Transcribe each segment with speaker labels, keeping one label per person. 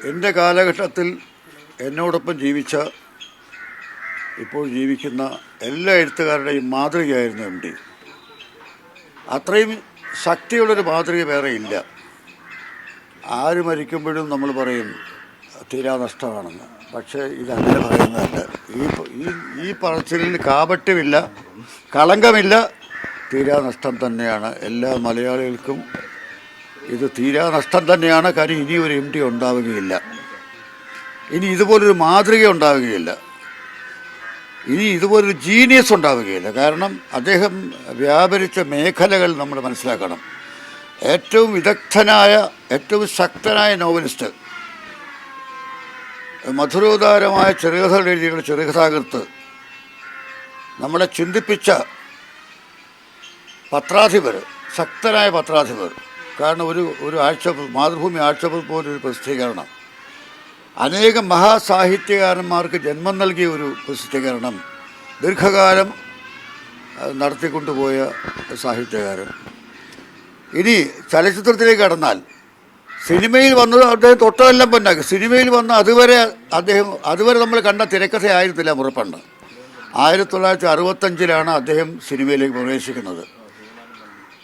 Speaker 1: എൻ്റെ കാലഘട്ടത്തിൽ എന്നോടൊപ്പം ജീവിച്ച ഇപ്പോൾ ജീവിക്കുന്ന എല്ലാ എഴുത്തുകാരുടെയും മാതൃകയായിരുന്നു എം ടി. അത്രയും ശക്തിയുള്ളൊരു മാതൃക വേറെ ഇല്ല. ആര് മരിക്കുമ്പോഴും നമ്മൾ പറയും തീരാ നഷ്ടമാണെന്ന്. പക്ഷേ ഇതങ്ങനെ പറയുന്നതല്ല. ഈ പറച്ചിലിൽ കാപട്യമില്ല, കളങ്കമില്ല. തീരാ നഷ്ടം തന്നെയാണ്. എല്ലാ മലയാളികൾക്കും ഇത് തീരാ നഷ്ടം തന്നെയാണ്. കാര്യം ഇനി ഒരു എം ടി ഉണ്ടാവുകയില്ല, ഇനി ഇതുപോലൊരു മാതൃക ഉണ്ടാവുകയില്ല, ഇനി ഇതുപോലൊരു ജീനിയസ് ഉണ്ടാവുകയില്ല. കാരണം അദ്ദേഹം വ്യാപരിച്ച മേഖലകൾ നമ്മൾ മനസ്സിലാക്കണം. ഏറ്റവും വിദഗ്ധനായ, ഏറ്റവും ശക്തനായ നോവലിസ്റ്റ്, മധുരോദാരമായ ചെറുകഥകൾ എഴുതിയുള്ള ചെറുകഥാകൃത്ത്, നമ്മളെ ചിന്തിപ്പിച്ച പത്രാധിപർ, ശക്തനായ പത്രാധിപർ. കാരണം ഒരു മാതൃഭൂമി ആഴ്ചപ്പതിപ്പ് പോലൊരു പ്രസിദ്ധീകരണം, അനേകം മഹാസാഹിത്യകാരന്മാർക്ക് ജന്മം നൽകിയ ഒരു പ്രസിദ്ധീകരണം, ദീർഘകാലം നടത്തിക്കൊണ്ടുപോയ സാഹിത്യകാരൻ. ഇനി ചലച്ചിത്രത്തിലേക്ക് കടന്നാൽ, സിനിമയിൽ വന്നത് അദ്ദേഹം തൊട്ടതെല്ലാം പൊന്നാക്കി. സിനിമയിൽ വന്ന അതുവരെ നമ്മൾ കണ്ട തിരക്കഥയായിരുന്നില്ല മുറപ്പെണ്ണ്. 1965 അദ്ദേഹം സിനിമയിലേക്ക് പ്രവേശിക്കുന്നത്.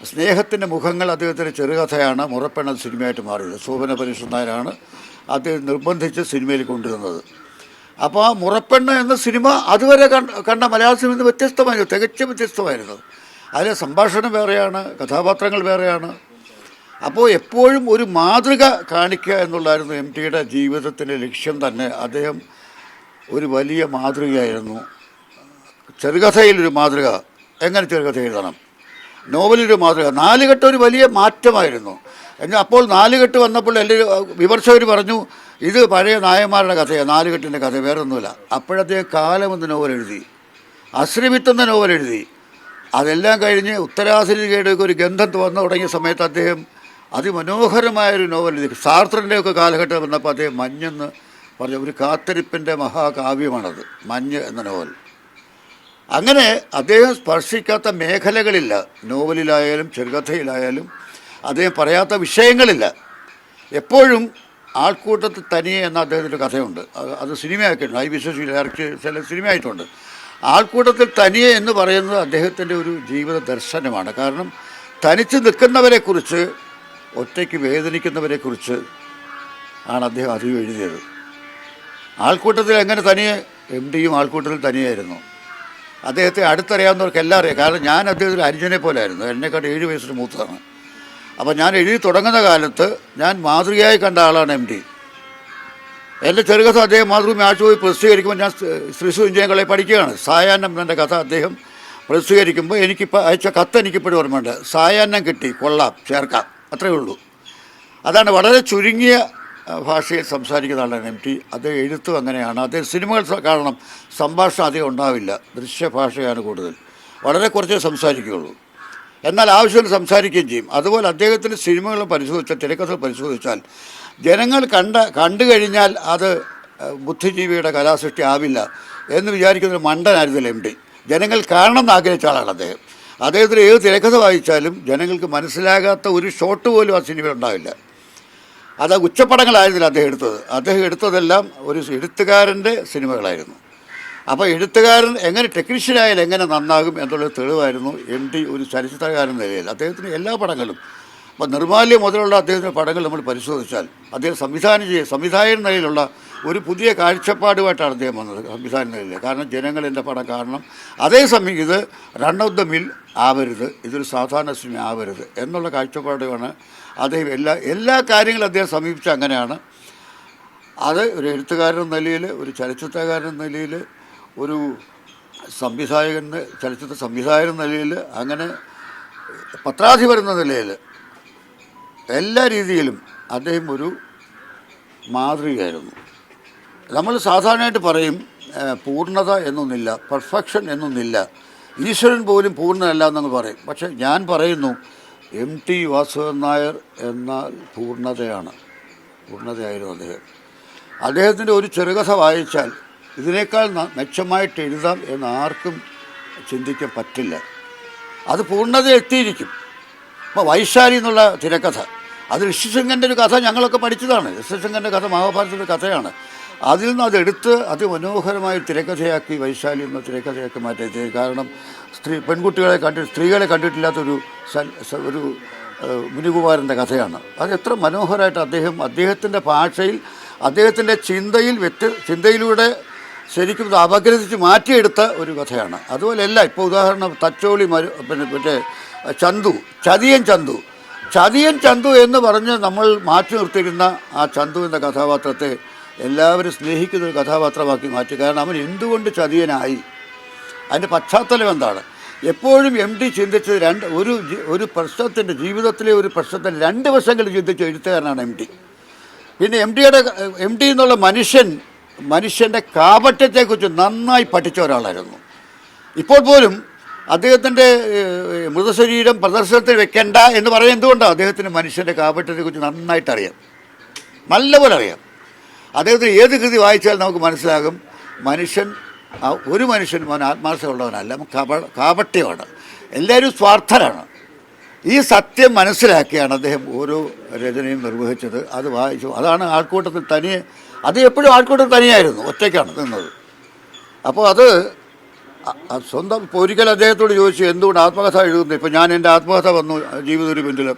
Speaker 1: സ്നേഹത്തിൻ്റെ മുഖങ്ങൾ അദ്ദേഹത്തിൻ്റെ ചെറുകഥയാണ് മുറപ്പെണ്ണ സിനിമയായിട്ട് മാറിയത്. ശോഭന പരീക്ഷ നായരാണ് അദ്ദേഹം നിർബന്ധിച്ച് സിനിമയിൽ കൊണ്ടുവരുന്നത്. അപ്പോൾ ആ മുറപ്പെണ്ണ എന്ന സിനിമ അതുവരെ കണ്ട മലയാള സിനിമയിൽ നിന്ന് വ്യത്യസ്തമായിരുന്നു, തികച്ചും വ്യത്യസ്തമായിരുന്നു. അതിലെ സംഭാഷണം വേറെയാണ്, കഥാപാത്രങ്ങൾ വേറെയാണ്. അപ്പോൾ എപ്പോഴും ഒരു മാതൃക കാണിക്കുക എന്നുള്ളതായിരുന്നു എം ടിയുടെ ജീവിതത്തിൻ്റെ ലക്ഷ്യം തന്നെ. അദ്ദേഹം ഒരു വലിയ മാതൃകയായിരുന്നു. ചെറുകഥയിലൊരു മാതൃക, എങ്ങനെ ചെറുകഥ എഴുതണം, നോവലൊരു മാതൃക. നാലുകെട്ട് ഒരു വലിയ മാറ്റമായിരുന്നു. എന്നാൽ അപ്പോൾ നാലുകെട്ട് വന്നപ്പോൾ എല്ലാവരും വിമർശകർ പറഞ്ഞു, ഇത് പഴയ നായന്മാരുടെ കഥയാണ്, നാലുകെട്ടിൻ്റെ കഥ, വേറെ ഒന്നുമില്ല. അപ്പോഴദ്ദേഹം കാലമെന്ന നോവൽ എഴുതി, അശ്രമിത്ത് എന്ന നോവൽ എഴുതി. അതെല്ലാം കഴിഞ്ഞ് ഉത്തരാധുനികയുടെ ഒരു ഗന്ധം വന്നു തുടങ്ങിയ സമയത്ത് അദ്ദേഹം അതിമനോഹരമായൊരു നോവൽ എഴുതി. സാർത്രൻ്റെയൊക്കെ കാലഘട്ടം വന്നപ്പോൾ അദ്ദേഹം മഞ്ഞെന്ന് പറഞ്ഞ ഒരു കാത്തിരിപ്പിൻ്റെ മഹാകാവ്യമാണത്, മഞ്ഞ് എന്ന നോവൽ. അങ്ങനെ അദ്ദേഹം സ്പർശിക്കാത്ത മേഖലകളില്ല. നോവലിലായാലും ചെറുകഥയിലായാലും അദ്ദേഹം പറയാത്ത വിഷയങ്ങളില്ല. എപ്പോഴും ആൾക്കൂട്ടത്തിൽ തനിയെ എന്ന അദ്ദേഹത്തിൻ്റെ കഥയുണ്ട്. അത് സിനിമയാക്കിയിട്ടുണ്ട്. ഐ വിശ്വസിച്ചില്ല, സിനിമയായിട്ടുണ്ട്. ആൾക്കൂട്ടത്തിൽ തനിയെ എന്ന് പറയുന്നത് അദ്ദേഹത്തിൻ്റെ ഒരു ജീവിത ദർശനമാണ്. കാരണം തനിച്ച് നിൽക്കുന്നവരെക്കുറിച്ച്, ഒറ്റയ്ക്ക് വേദനിക്കുന്നവരെക്കുറിച്ച് ആണ് അദ്ദേഹം അധികം എഴുതിയത്. ആൾക്കൂട്ടത്തിൽ എങ്ങനെ തനിയെ, എം ഡിയും ആൾക്കൂട്ടത്തിൽ തനിയായിരുന്നു. അദ്ദേഹത്തെ അടുത്തറിയാവുന്നവർക്ക് എല്ലാം അറിയാം. കാരണം ഞാൻ അദ്ദേഹത്തിന് അനുജനെ പോലെ ആയിരുന്നു. എന്നെക്കാട്ട് 7 വയസ്സിന് മൂത്തതാണ്. അപ്പോൾ ഞാൻ എഴുതി തുടങ്ങുന്ന കാലത്ത് ഞാൻ മാതൃകയായി കണ്ട ആളാണ് എം ടി. എൻ്റെ ചെറുകഥ അദ്ദേഹം മാതൃഭൂമി ആഴ്ച പോയി പ്രസിദ്ധീകരിക്കുമ്പോൾ ഞാൻ തൃശ്ശൂർ ഇഞ്ചയങ്ങളെ പഠിക്കുകയാണ്. സായാഹ്നം എൻ്റെ കഥ അദ്ദേഹം പ്രസിദ്ധീകരിക്കുമ്പോൾ എനിക്കിപ്പോൾ അയച്ച കത്ത് എനിക്കിപ്പോഴും ഓർമ്മയുണ്ട്. സായാഹ്നം കിട്ടി, കൊള്ളാം, ചേർക്കാം, അത്രയേ ഉള്ളൂ. അതാണ് വളരെ ചുരുങ്ങിയ ഭാഷയിൽ സംസാരിക്കുന്ന ആളാണ് എം ടി. അദ്ദേഹം എഴുത്തും അങ്ങനെയാണ്. അദ്ദേഹം സിനിമകൾ കാണണം, സംഭാഷണം അധികം ഉണ്ടാവില്ല, ദൃശ്യഭാഷയാണ് കൂടുതൽ, വളരെ കുറച്ചേ സംസാരിക്കുകയുള്ളൂ. എന്നാൽ ആവശ്യത്തിന് സംസാരിക്കുകയും ചെയ്യും. അതുപോലെ അദ്ദേഹത്തിൻ്റെ സിനിമകൾ പരിശോധിച്ചാൽ, തിരക്കഥകൾ പരിശോധിച്ചാൽ, ജനങ്ങൾ കണ്ടു കഴിഞ്ഞാൽ അത് ബുദ്ധിജീവിയുടെ കലാസൃഷ്ടി ആവില്ല എന്ന് വിചാരിക്കുന്നൊരു മണ്ടനായിരുന്നില്ല എം ടി. ജനങ്ങൾ കാണണമെന്ന് ആഗ്രഹിച്ച ആളാണ് അദ്ദേഹം. അദ്ദേഹത്തിന് ഏത് തിരക്കഥ വായിച്ചാലും ജനങ്ങൾക്ക് മനസ്സിലാകാത്ത ഒരു ഷോട്ട് പോലും ആ സിനിമയിൽ ഉണ്ടാവില്ല. അത് ഉച്ചപ്പടങ്ങളായിരുന്നില്ല അദ്ദേഹം എടുത്തതെല്ലാം ഒരു എഴുത്തുകാരൻ്റെ സിനിമകളായിരുന്നു. അപ്പോൾ എഴുത്തുകാരൻ എങ്ങനെ ടെക്നീഷ്യനായാലും എങ്ങനെ നന്നാകും എന്നുള്ള തെളിവായിരുന്നു എം ടി ഒരു ചലച്ചിത്രകാരൻ നിലയിൽ. അദ്ദേഹത്തിന് എല്ലാ പടങ്ങളും, അപ്പോൾ നിർമാല്യം മുതലുള്ള അദ്ദേഹത്തിൻ്റെ പടങ്ങൾ നമ്മൾ പരിശോധിച്ചാൽ അദ്ദേഹം സംവിധായകൻ നിലയിലുള്ള ഒരു പുതിയ കാഴ്ചപ്പാടുമായിട്ടാണ് അദ്ദേഹം വന്നത്, സംവിധാന നിലയിൽ. കാരണം ജനങ്ങൾ പടം കാണണം, അതേസമയം ഇത് റൺ ഓഫ് ദ മിൽ ആവരുത്, ഇതൊരു സാധാരണ സിനിമ ആവരുത് എന്നുള്ള കാഴ്ചപ്പാടുമാണ് അദ്ദേഹം. എല്ലാ കാര്യങ്ങളും അദ്ദേഹം സമീപിച്ച അങ്ങനെയാണ്. അത് ഒരു എഴുത്തുകാരൻ എന്ന നിലയിൽ, ഒരു ചലച്ചിത്രകാരൻ എന്ന നിലയിൽ, ഒരു ചലച്ചിത്ര സംവിധായകൻ എന്ന നിലയിൽ, അങ്ങനെ പത്രാധിപർ എന്ന നിലയിൽ, എല്ലാ രീതിയിലും അദ്ദേഹം ഒരു മാതൃകയായിരുന്നു. നമ്മൾ സാധാരണയായിട്ട് പറയും പൂർണ്ണത എന്നൊന്നില്ല, പെർഫെക്ഷൻ എന്നൊന്നില്ല, ഈശ്വരൻ പോലും പൂർണ്ണനല്ല എന്നങ്ങ് പറയും. പക്ഷേ ഞാൻ പറയുന്നു, എം ടി വാസുദേവൻ നായർ എന്നാൽ പൂർണ്ണതയായിരുന്നു അദ്ദേഹം. അദ്ദേഹത്തിൻ്റെ ഒരു ചെറുകഥ വായിച്ചാൽ ഇതിനേക്കാൾ മെച്ചമായിട്ട് എഴുതാം എന്ന് ആർക്കും ചിന്തിക്കാൻ പറ്റില്ല. അത് പൂർണ്ണത എത്തിയിരിക്കും. അപ്പോൾ വൈശാലി എന്നുള്ള തിരക്കഥ, അത് ഋഷ്യശൃംഗൻ്റെ ഒരു കഥ ഞങ്ങളൊക്കെ പഠിച്ചതാണ്. ഋഷ്യശൃംഗൻ്റെ കഥ മഹാഭാരതത്തിൻ്റെ കഥയാണ്. അതിൽ നിന്ന് അതെടുത്ത് അതിമനോഹരമായി തിരക്കഥയാക്കി വൈശാലി എന്ന തിരക്കഥയാക്കി മാറ്റി. കാരണം സ്ത്രീകളെ കണ്ടിട്ടില്ലാത്തൊരു ഒരു മുനികുമാരൻ്റെ കഥയാണ്. അത് എത്ര മനോഹരമായിട്ട് അദ്ദേഹത്തിൻ്റെ ഭാഷയിൽ അദ്ദേഹത്തിൻ്റെ ചിന്തയിലൂടെ ശരിക്കും അപഗ്രഥിച്ച് മാറ്റിയെടുത്ത ഒരു കഥയാണ്. അതുപോലെയല്ല ഇപ്പോൾ ഉദാഹരണം തച്ചോളി മറ്റേ ചതിയൻ ചന്തു എന്ന് പറഞ്ഞ് നമ്മൾ മാറ്റി നിർത്തിയിരുന്ന ആ ചന്തു എന്ന കഥാപാത്രത്തെ എല്ലാവരും സ്നേഹിക്കുന്ന ഒരു കഥാപാത്രമാക്കി മാറ്റി. കാരണം അവൻ എന്തുകൊണ്ട് ചതിയനായി, അതിൻ്റെ പശ്ചാത്തലം എന്താണ്? എപ്പോഴും എം ടി ചിന്തിച്ചത് ഒരു പ്രശ്നത്തിൻ്റെ ജീവിതത്തിലെ ഒരു പ്രശ്നത്തിൻ്റെ രണ്ട് വശങ്ങൾ ചിന്തിച്ച എഴുത്തുകാരനാണ് എം ടി. പിന്നെ എം ടി എന്നുള്ള മനുഷ്യൻ്റെ കാപട്യത്തെക്കുറിച്ച് നന്നായി പഠിച്ച ഒരാളായിരുന്നു. ഇപ്പോൾ പോലും അദ്ദേഹത്തിൻ്റെ മൃതശരീരം പ്രദർശനത്തിൽ വെക്കേണ്ട എന്ന് പറയുന്നത് എന്തുകൊണ്ടാണ്? അദ്ദേഹത്തിന് മനുഷ്യൻ്റെ കാപട്യത്തെക്കുറിച്ച് നന്നായിട്ട് അറിയാം, നല്ലപോലെ അറിയാം. അദ്ദേഹത്തിന് ഏത് കൃതി വായിച്ചാൽ നമുക്ക് മനസ്സിലാകും ഒരു മനുഷ്യനും അവൻ ആത്മാർത്ഥമുള്ളവനല്ല, കാപട്യമാണ്, എല്ലാവരും സ്വാർത്ഥരാണ്. ഈ സത്യം മനസ്സിലാക്കിയാണ് അദ്ദേഹം ഓരോ രചനയും നിർവഹിച്ചത്. അത് വായിച്ചു. അതാണ് ആൾക്കൂട്ടത്തിൽ അത് എപ്പോഴും ആൾക്കൂട്ടത്തിൽ തനിയായിരുന്നു, ഒറ്റയ്ക്കാണ് നിന്നത്. അപ്പോൾ അത് സ്വന്തം ഇപ്പോൾ ഒരിക്കൽ അദ്ദേഹത്തോട് ചോദിച്ചു എന്തുകൊണ്ട് ആത്മകഥ എഴുതുന്നത്. ഇപ്പോൾ ഞാൻ എൻ്റെ ആത്മകഥ വന്നു ജീവിത ഒരു പെൻഡിലും.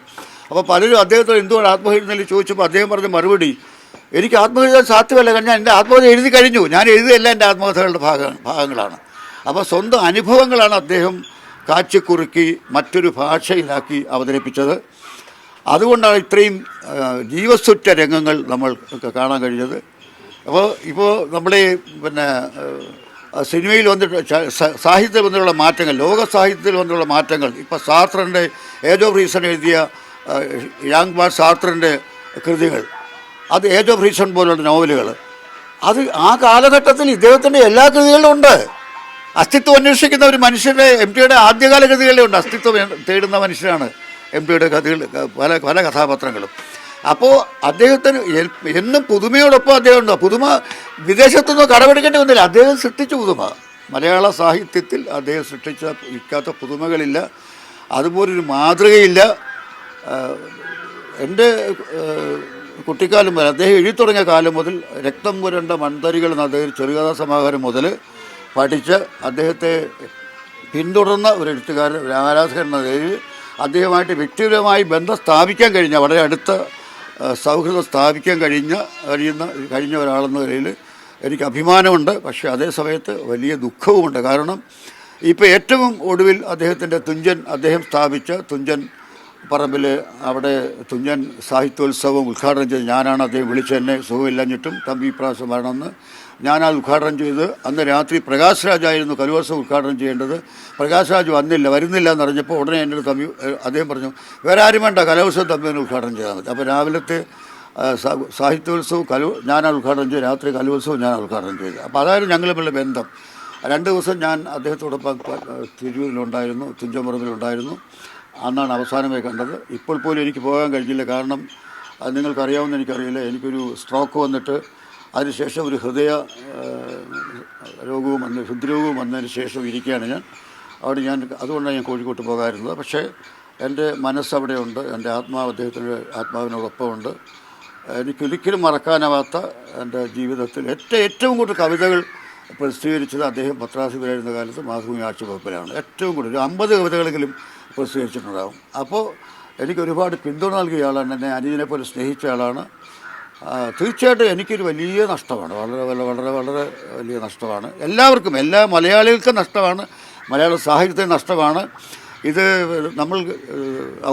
Speaker 1: അപ്പോൾ പലരും അദ്ദേഹത്തോട് എന്തുകൊണ്ട് ആത്മകഥ എഴുതുന്നതിൽ ചോദിച്ചപ്പോൾ അദ്ദേഹം പറഞ്ഞ മറുപടി, എനിക്ക് ആത്മകഥ എഴുതാൻ സാധ്യമല്ല, കാരണം ഞാൻ എൻ്റെ ആത്മകഥ എഴുതി കഴിഞ്ഞു, ഞാൻ എഴുതിയല്ല എൻ്റെ ആത്മകഥകളുടെ ഭാഗങ്ങളാണ്. അപ്പോൾ സ്വന്തം അനുഭവങ്ങളാണ് അദ്ദേഹം കാച്ചിക്കുറുക്കി മറ്റൊരു ഭാഷയിലാക്കി അവതരിപ്പിച്ചത്. അതുകൊണ്ടാണ് ഇത്രയും ജീവസ്സുറ്റ രംഗങ്ങൾ നമ്മൾ കാണാൻ കഴിഞ്ഞത്. ഇപ്പോൾ നമ്മുടെ സിനിമയിൽ വന്നിട്ട് സാഹിത്യത്തിൽ വന്നിട്ടുള്ള മാറ്റങ്ങൾ, ലോക സാഹിത്യത്തിൽ വന്നിട്ടുള്ള മാറ്റങ്ങൾ, ഇപ്പോൾ സാർത്രൻ്റെ ഏജ് ഓഫ് റീസൺ എഴുതിയ യാങ് ബാർ സാർത്രൻ്റെ കൃതികൾ, അത് ഏജ് ഓഫ് റീസൺ പോലുള്ള നോവലുകൾ, അത് ആ കാലഘട്ടത്തിൽ ഇദ്ദേഹത്തിൻ്റെ എല്ലാ കൃതികളിലും ഉണ്ട്. അസ്തിത്വം അന്വേഷിക്കുന്ന ഒരു മനുഷ്യൻ്റെ എം ടിയുടെ ആദ്യകാല കൃതികളിലുണ്ട്. അസ്തിത്വം തേടുന്ന മനുഷ്യനാണ് എം ടിയുടെ കഥകൾ, പല കഥാപാത്രങ്ങളും. അപ്പോൾ അദ്ദേഹത്തിന് എന്നും പുതുമയോടൊപ്പം അദ്ദേഹം ഉണ്ട്. പുതുമ വിദേശത്തുനിന്ന് കടമെടുക്കേണ്ടി വന്നില്ല, അദ്ദേഹം സൃഷ്ടിച്ച പുതുമ. മലയാള സാഹിത്യത്തിൽ അദ്ദേഹം ഇരിക്കാത്ത പുതുമകളില്ല, അതുപോലൊരു മാതൃകയില്ല. എൻ്റെ കുട്ടിക്കാലം മുതൽ, അദ്ദേഹം എഴുതി തുടങ്ങിയ കാലം മുതൽ രക്തം പുരണ്ട മൺതരികൾ എന്ന അദ്ദേഹം ചെറുകഥാ സമാഹാരം മുതൽ പഠിച്ച് അദ്ദേഹത്തെ പിന്തുടർന്ന ഒരു എഴുത്തുകാരൻ, ഒരു ആരാധകൻ എന്ന നിലയിൽ അദ്ദേഹമായിട്ട് വ്യക്തിപരമായി ബന്ധം സ്ഥാപിക്കാൻ കഴിഞ്ഞ, വളരെ അടുത്ത സൗഹൃദം സ്ഥാപിക്കാൻ കഴിഞ്ഞ ഒരാളെന്ന നിലയിൽ എനിക്ക് അഭിമാനമുണ്ട്. പക്ഷേ അതേ സമയത്ത് വലിയ ദുഃഖവുമുണ്ട്. കാരണം ഇപ്പോൾ ഏറ്റവും ഒടുവിൽ അദ്ദേഹം സ്ഥാപിച്ച തുഞ്ചൻ പറമ്പിൽ അവിടെ തുഞ്ചൻ സാഹിത്യോത്സവം ഉദ്ഘാടനം ചെയ്ത് ഞാനാണ്. അദ്ദേഹം വിളിച്ചെന്നെ, സുഖമില്ലഞ്ഞിട്ടും തമ്പി പ്രാവശ്യം വരണമെന്ന് ഞാനത് ഉദ്ഘാടനം ചെയ്ത്. അന്ന് രാത്രി പ്രകാശ് രാജായിരുന്നു കലോത്സവം ഉദ്ഘാടനം ചെയ്യേണ്ടത്. പ്രകാശ് രാജ് വരുന്നില്ല എന്നറിഞ്ഞപ്പോൾ ഉടനെ എൻ്റെ അദ്ദേഹം പറഞ്ഞു, വേറെ ആരും വേണ്ട, കലോത്സവം തമ്മിൽ ഉദ്ഘാടനം ചെയ്താൽ മതി. അപ്പോൾ രാവിലത്തെ സാഹിത്യോത്സവം ഞാനാണ് ഉദ്ഘാടനം ചെയ്ത്, രാത്രി കലോത്സവം ഞാനാണ് ഉദ്ഘാടനം ചെയ്തത്. അപ്പോൾ അതായിരുന്നു ഞങ്ങൾ തമ്മിലുള്ള ബന്ധം. 2 ദിവസം ഞാൻ അദ്ദേഹത്തോടൊപ്പം തിരുവൂരിലുണ്ടായിരുന്നു, തുഞ്ചൻപറമ്പിലുണ്ടായിരുന്നു. അന്നാണ് അവസാനമായി കണ്ടത്. ഇപ്പോൾ പോലും എനിക്ക് പോകാൻ കഴിഞ്ഞില്ല. കാരണം അത് നിങ്ങൾക്കറിയാവുന്ന എനിക്കറിയില്ല, എനിക്കൊരു സ്ട്രോക്ക് വന്നിട്ട് അതിനുശേഷം ഒരു ഹൃദ്രോഗവും വന്നതിന് ശേഷം ഇരിക്കുകയാണ് ഞാൻ. അതുകൊണ്ടാണ് ഞാൻ കോഴിക്കോട്ട് പോകാറുള്ളത്. പക്ഷേ എൻ്റെ മനസ്സവിടെയുണ്ട്, എൻ്റെ അദ്ദേഹത്തിൻ്റെ ആത്മാവിനോടൊപ്പമുണ്ട്. എനിക്കൊരിക്കലും മറക്കാനാവാത്ത എൻ്റെ ജീവിതത്തിൽ ഏറ്റവും കൂടുതൽ കവിതകൾ പ്രസിദ്ധീകരിച്ചത് അദ്ദേഹം പത്രാധിപരായിരുന്ന കാലത്ത് മാതൃഭൂമി ആഴ്ച വകുപ്പിലാണ്. ഏറ്റവും കൂടുതൽ ഒരു 50 കവിതകളെങ്കിലും പ്രസിദ്ധീകരിച്ചിട്ടുണ്ടാകും. അപ്പോൾ എനിക്ക് ഒരുപാട് പിന്തുണ നൽകിയ ആളാണ്, എന്നെ അനുജനെ പോലെ സ്നേഹിച്ച ആളാണ്. തീർച്ചയായിട്ടും എനിക്കൊരു വലിയ നഷ്ടമാണ്, വളരെ വളരെ വളരെ വലിയ നഷ്ടമാണ്. എല്ലാവർക്കും, എല്ലാ മലയാളികൾക്കും നഷ്ടമാണ്, മലയാള സാഹിത്യത്തിന് നഷ്ടമാണ്. ഇത് നമ്മൾ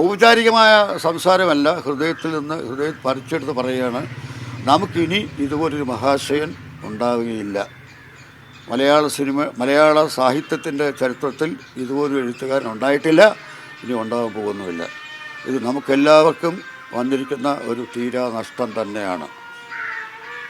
Speaker 1: ഔപചാരികമായ സംസാരമല്ല, ഹൃദയം പറിച്ചെടുത്ത് പറയുകയാണ്. നമുക്കിനി ഇതുപോലൊരു മഹാശയൻ ഉണ്ടാവുകയില്ല. മലയാള സാഹിത്യത്തിൻ്റെ ചരിത്രത്തിൽ ഇതുപോലൊരു എഴുത്തുകാരൻ ഉണ്ടായിട്ടില്ല, ഇനി ഉണ്ടാകാൻ പോകുന്നുമില്ല. ഇത് നമുക്കെല്ലാവർക്കും വന്നിരിക്കുന്ന ഒരു തീരാ നഷ്ടം തന്നെയാണ്.